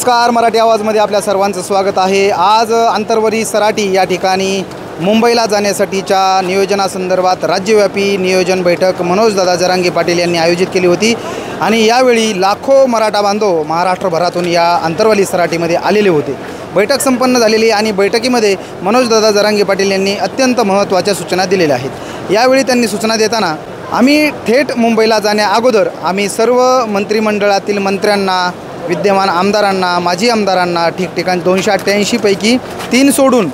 नमस्कार, मराठी आवाजमध्ये आपल्या सर्वांचं स्वागत आहे। आज अंतरवली सराटी या ठिकाणी मुंबईला जाण्यासाठीच्या नियोजनासंदर्भात राज्यव्यापी नियोजन बैठक मनोजदादा जरांगे पाटील यांनी आयोजित केली होती आणि यावेळी लाखो मराठा बांधव महाराष्ट्रभरातून या अंतरवली सराटीमध्ये आलेले होते। बैठक संपन्न झालेली आणि बैठकीमध्ये मनोजदादा जरांगे पाटील यांनी अत्यंत महत्त्वाच्या सूचना दिलेल्या आहेत। यावेळी त्यांनी सूचना देताना आम्ही थेट मुंबईला जाण्या अगोदर आम्ही सर्व मंत्रिमंडळातील मंत्र्यांना, विद्यमान आमदारांना, माजी आमदारांना ठिकठिकाणी 288 पैकी 3 सोडून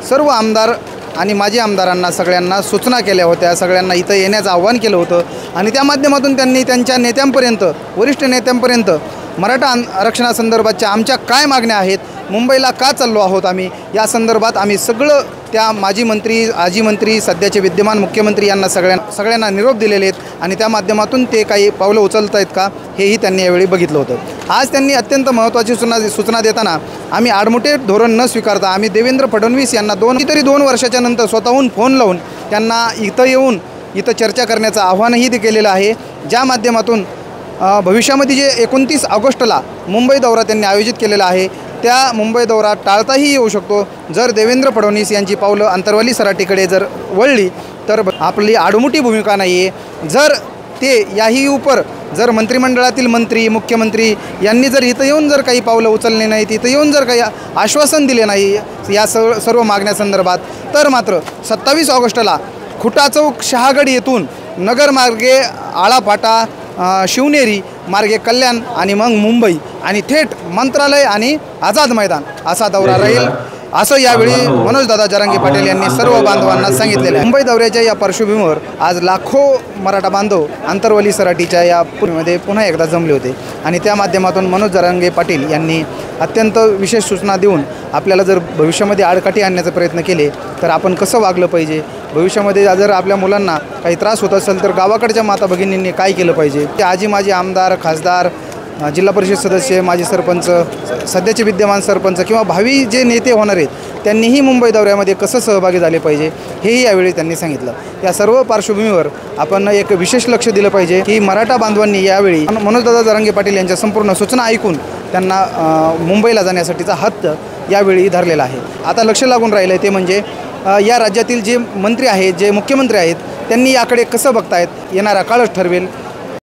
सर्व आमदार आणि माजी आमदारांना सगळ्यांना सूचना केल्या होत्या। सगळ्यांना इथं येण्याचं आव्हान केलं होतं आणि त्या माध्यमातून त्यांनी त्यांच्या नेत्यांपर्यंत, वरिष्ठ नेत्यांपर्यंत मराठा आरक्षणासंदर्भातच्या आमच्या काय मागण्या आहेत, मुंबईला का चाललो आहोत आम्ही, या संदर्भात आम्ही सगळं त्या माजी मंत्री, आजी मंत्री, सध्याचे विद्यमान मुख्यमंत्री यांना सगळ्यांना निरोप दिलेले आहेत आणि त्या माध्यमातून ते काही पावलं उचलत आहेत का हेही त्यांनी यावेळी बघितलं होतं। आज त्यांनी अत्यंत महत्त्वाची सूचना देताना आम्ही आडमुठे धोरण न स्वीकारता आम्ही देवेंद्र फडणवीस यांना 2 वर्षाच्या नंतर स्वतःहून फोन लावून त्यांना इथं येऊन इथं चर्चा करण्याचं आव्हानही ते केलेलं आहे। ज्या माध्यमातून भविष्यामध्ये जे 29 ऑगस्टला मुंबई दौरा त्यांनी आयोजित केलेला आहे त्या मुंबई दौरा टाळताही येऊ शकतो जर देवेंद्र फडणवीस यांची पावलं अंतरवली सराटीकडे जर वळली तर आपली आडमुठी भूमिका नाही आहे। जर ते याही उपर जर मंत्रिमंडळातील मंत्री, मुख्यमंत्री यांनी जर इथं येऊन जर काही पावलं उचलले नाहीत, इथं येऊन जर काही आश्वासन दिले नाही या सर्व मागण्यासंदर्भात, तर मात्र 27 ऑगस्टला खुटा चौक शहागड येथून नगरमार्गे आळाफाटा, शिवनेरी मार्गे कल्याण आणि मग मुंबई आणि थेट मंत्रालय आणि आझाद मैदान असा दौरा राहील असं यावेळी मनोजदादा जरांगे पाटील यांनी सर्व बांधवांना सांगितलेलं आहे। मुंबई दौऱ्याच्या या पार्श्वभूमीवर आज लाखो मराठा बांधव अंतरवली सराटीच्या या पुण्यामध्ये पुन्हा एकदा जमले होते आणि त्या माध्यमातून मनोज जरांगे पाटील यांनी अत्यंत विशेष सूचना देऊन आपल्याला जर भविष्यामध्ये आडकाठी आणण्याचा प्रयत्न केले तर आपण कसं वागलं पाहिजे, भविष्यामध्ये जर आपल्या मुलांना काही त्रास होत असेल तर गावाकडच्या माता भगिनींनी काय केलं पाहिजे, ते आजी माजी आमदार, खासदार, जिल्हा परिषद सदस्य, माजी सरपंच, सध्याचे विद्यमान सरपंच किंवा भावी जे नेते होणार आहेत त्यांनीही मुंबई दौऱ्यामध्ये कसं सहभागी झाले पाहिजे हेही यावेळी त्यांनी सांगितलं। या सर्व पार्श्वभूमीवर आपण एक विशेष लक्ष दिलं पाहिजे की मराठा बांधवांनी यावेळी मनोजदादा जरांगे पाटील यांच्या संपूर्ण सूचना ऐकून त्यांना मुंबईला जाण्यासाठीचा हत्त यावेळी धरलेला आहे। आता लक्ष लागून राहिलं आहे ते म्हणजे या राज्यातील जे मंत्री आहेत, जे मुख्यमंत्री आहेत त्यांनी याकडे कसं बघतायत येणारा काळच ठरवेल।